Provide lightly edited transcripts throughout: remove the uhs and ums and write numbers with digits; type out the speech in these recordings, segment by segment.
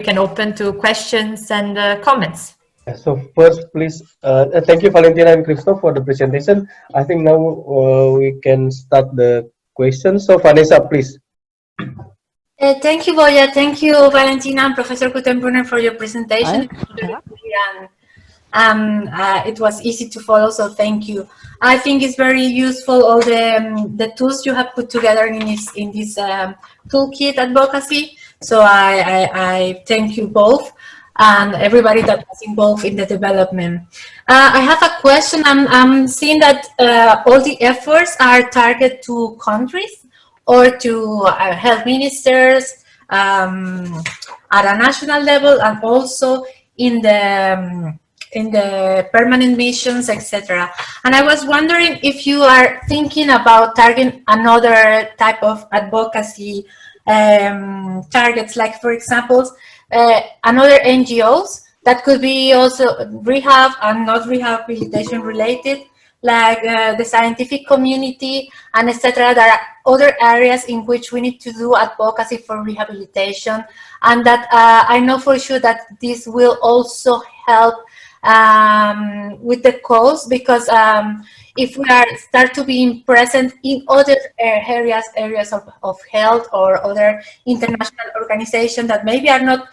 can open to questions and comments. So first, please, thank you, Valentina and Christoph, for the presentation. I think now we can start the questions. So Vanessa, please. Thank you, Boya. Thank you, Valentina and Professor Gutenbrunner, for your presentation. It was easy to follow, so thank you. I think it's very useful, all the tools you have put together in this toolkit advocacy. So I thank you both and everybody that was involved in the development. I have a question. I'm seeing that all the efforts are targeted to countries or to health ministers at a national level, and also in the permanent missions, etc. And I was wondering if you are thinking about targeting another type of advocacy targets, like, for example, another NGOs that could be also rehab and not rehabilitation related, like the scientific community and etc. There are other areas in which we need to do advocacy for rehabilitation, and that I know for sure that this will also help with the cause, because if we start to be present in other areas of health or other international organizations that maybe are not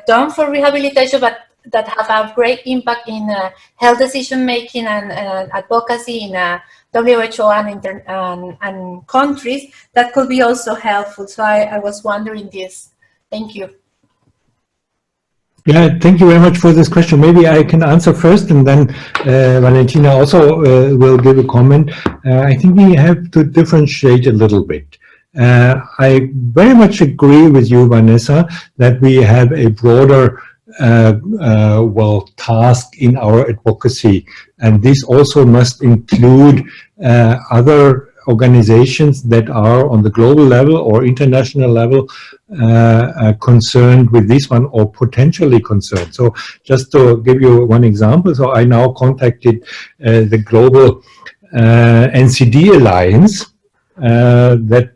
done for rehabilitation, but that have a great impact in health decision making and advocacy in WHO and countries, that could be also helpful. So I was wondering this. Thank you. Yeah, thank you very much for this question. Maybe I can answer first, and then Valentina also will give a comment. I think we have to differentiate a little bit. I very much agree with you, Vanessa, that we have a broader task in our advocacy, and this also must include other organizations that are on the global level or international level concerned with this one, or potentially concerned. So just to give you one example, so I now contacted the global NCD Alliance that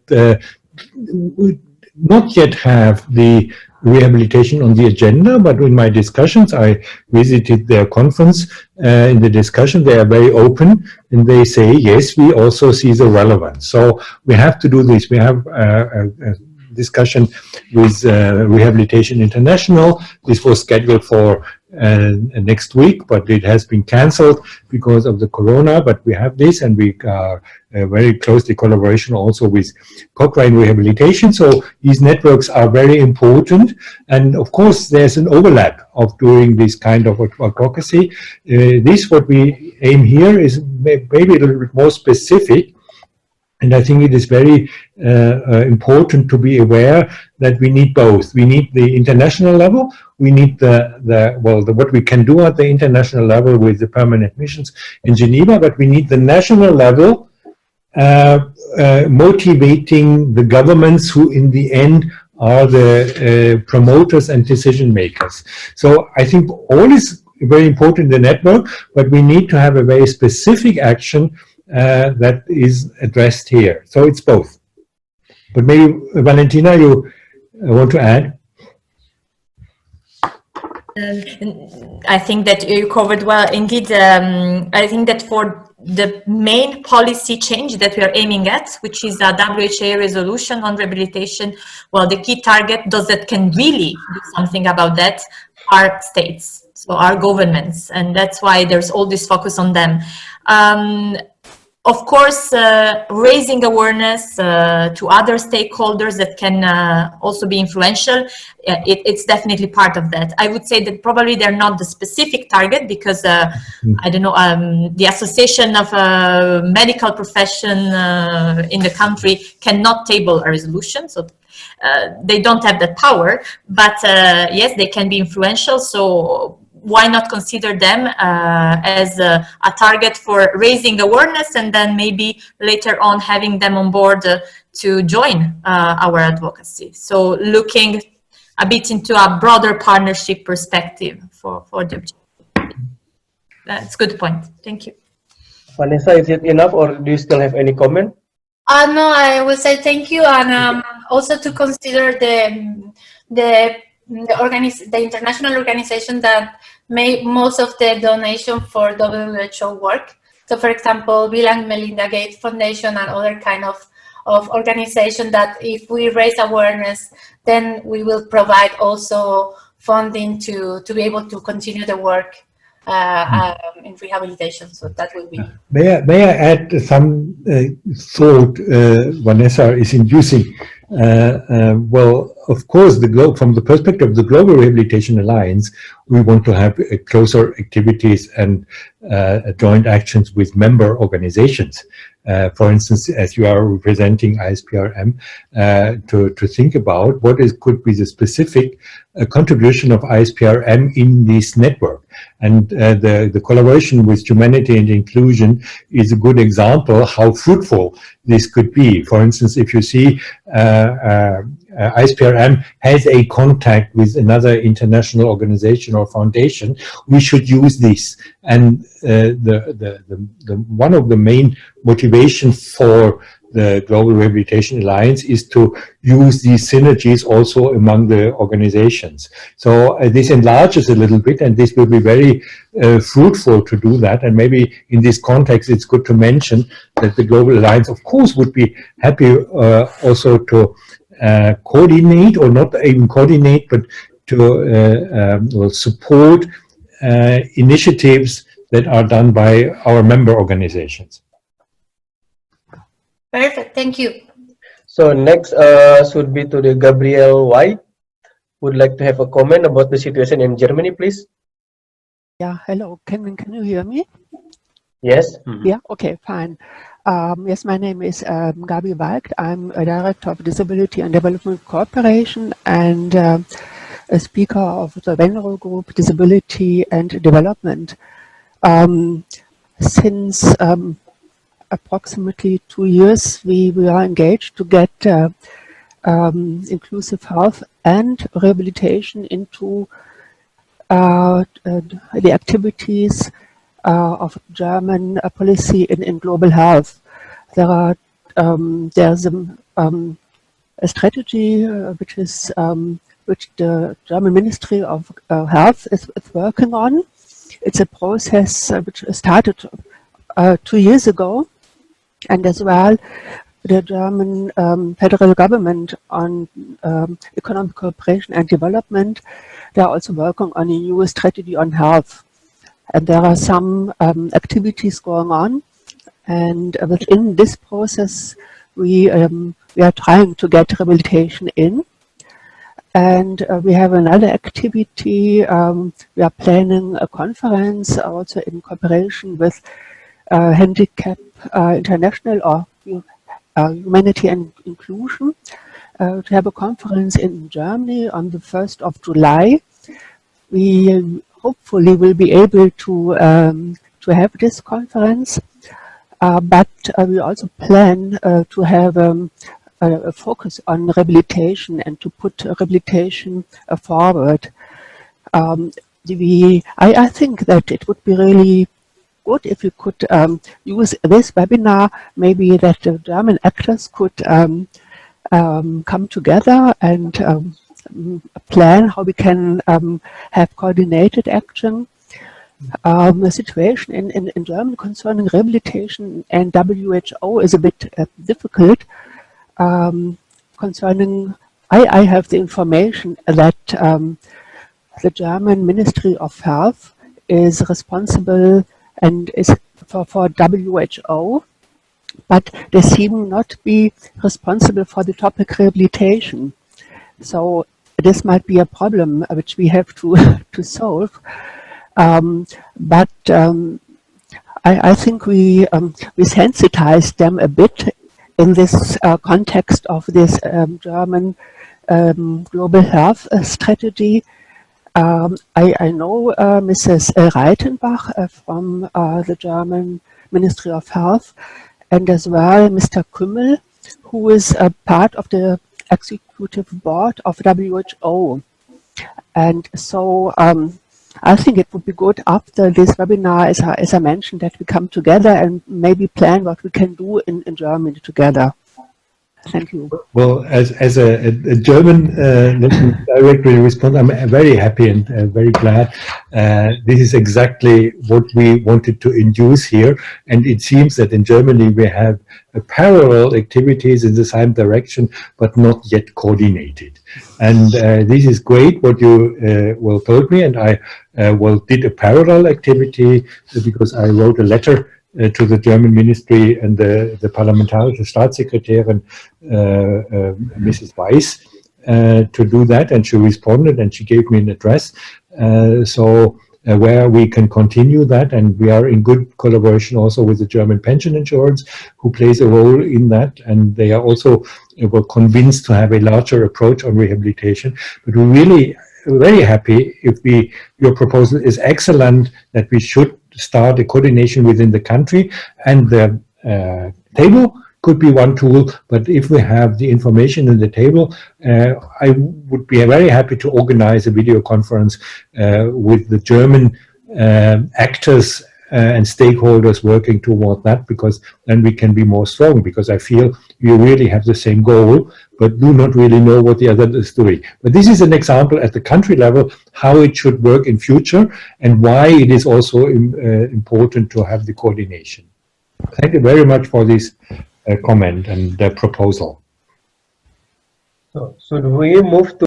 would not yet have the rehabilitation on the agenda, but in my discussions, I visited their conference. In the discussion, they are very open, and they say, yes, we also see the relevance. So we have to do this. We have a discussion with Rehabilitation International. This was scheduled for next week, but it has been cancelled because of the corona. But we have this, and we are very closely collaboration also with Cochrane Rehabilitation. So these networks are very important, and of course there's an overlap of doing this kind of advocacy. This, what we aim here, is maybe a little bit more specific. And I think it is very important to be aware that we need both. We need the international level. We need what we can do at the international level with the permanent missions in Geneva, but we need the national level motivating the governments, who in the end are the promoters and decision makers. So I think all is very important in the network, but we need to have a very specific action that is addressed here. So it's both. But maybe, Valentina, you want to add? I think that you covered well. Indeed, I think that for the main policy change that we are aiming at, which is a WHO resolution on rehabilitation, well, the key target, those that can really do something about that, are states, so our governments, and that's why there's all this focus on them. Of course, raising awareness to other stakeholders that can also be influential, it's definitely part of that. I would say that probably they're not the specific target, because I don't know, the association of medical profession in the country cannot table a resolution, so they don't have that power, but yes, they can be influential. So why not consider them as a target for raising awareness, and then maybe later on having them on board to join our advocacy. So looking a bit into a broader partnership perspective for the objective. That's a good point. Thank you. Vanessa, is it enough, or do you still have any comment? No, I will say thank you, and also to consider the the international organization that made most of the donation for WHO work. So, for example, Bill and Melinda Gates Foundation and other kind of organization that if we raise awareness, then we will provide also funding to be able to continue the work in rehabilitation. So that will be. May I add some thought Vanessa is inducing? Well, of course, from the perspective of the Global Rehabilitation Alliance, we want to have closer activities and joint actions with member organizations. For instance, as you are representing ISPRM, to think about what could be the specific contribution of ISPRM in this network. And the collaboration with Humanity and Inclusion is a good example how fruitful this could be. For instance, if you see ISPRM has a contact with another international organization or foundation, we should use this. And one of the main motivations for the Global Rehabilitation Alliance is to use these synergies also among the organizations. So this enlarges a little bit, and this will be very fruitful to do that. And maybe in this context, it's good to mention that the Global Alliance, of course, would be happy also to coordinate, or not even coordinate, but to support initiatives that are done by our member organizations. Perfect, thank you. So next should be to the Gabriel White. Would like to have a comment about the situation in Germany, please. Yeah, hello. Can you hear me? Yes. Yeah, okay, fine. Yes, my name is Gabi Walkt. I'm a director of Disability and Development Cooperation and a speaker of the Venro Group Disability and Development. Since approximately 2 years, we are engaged to get inclusive health and rehabilitation into the activities of German policy in global health. There's a strategy which the German Ministry of Health is working on. It's a process which started 2 years ago, and as well the German federal government on economic cooperation and development. They are also working on a new strategy on health. And there are some activities going on, and within this process, we are trying to get rehabilitation in. And we have another activity. We are planning a conference also in cooperation with Handicap International or Humanity and Inclusion to have a conference in Germany on the 1st of July. We hopefully will be able to have this conference, but we also plan to have a focus on rehabilitation and to put rehabilitation forward. I think that it would be really good if we could use this webinar, maybe that the German actors could come together and plan how we can have coordinated action. The situation in Germany concerning rehabilitation and WHO is a bit difficult. Concerning, I have the information that the German Ministry of Health is responsible and is for WHO, but they seem not to be responsible for the topic rehabilitation. So this might be a problem which we have to solve. But I think we sensitized them a bit in this context of this German global health strategy. I know Mrs. Reitenbach from the German Ministry of Health, and as well Mr. Kümmel, who is a part of the executive board of WHO. And so I think it would be good after this webinar, as I mentioned, that we come together and maybe plan what we can do in Germany together. Thank you. Well, as a German, let me directly respond. I'm very happy and very glad. This is exactly what we wanted to induce here. And it seems that in Germany we have parallel activities in the same direction, but not yet coordinated. And this is great what you well told me. And I well did a parallel activity because I wrote a letter to the German ministry and the Parlamentarische Staatssekretärin, Mrs. Weiss, to do that, and she responded and she gave me an address. Where we can continue that, and we are in good collaboration also with the German pension insurance, who plays a role in that, and they are also were convinced to have a larger approach on rehabilitation. But we're really very happy if your proposal is excellent, that we should start a coordination within the country, and the table could be one tool, but if we have the information in the table, I would be very happy to organize a video conference with the German actors and stakeholders working toward that, because then we can be more strong, because I feel we really have the same goal, but do not really know what the other is doing. But this is an example at the country level, how it should work in future, and why it is also important to have the coordination. Thank you very much for this comment and proposal. So should we move to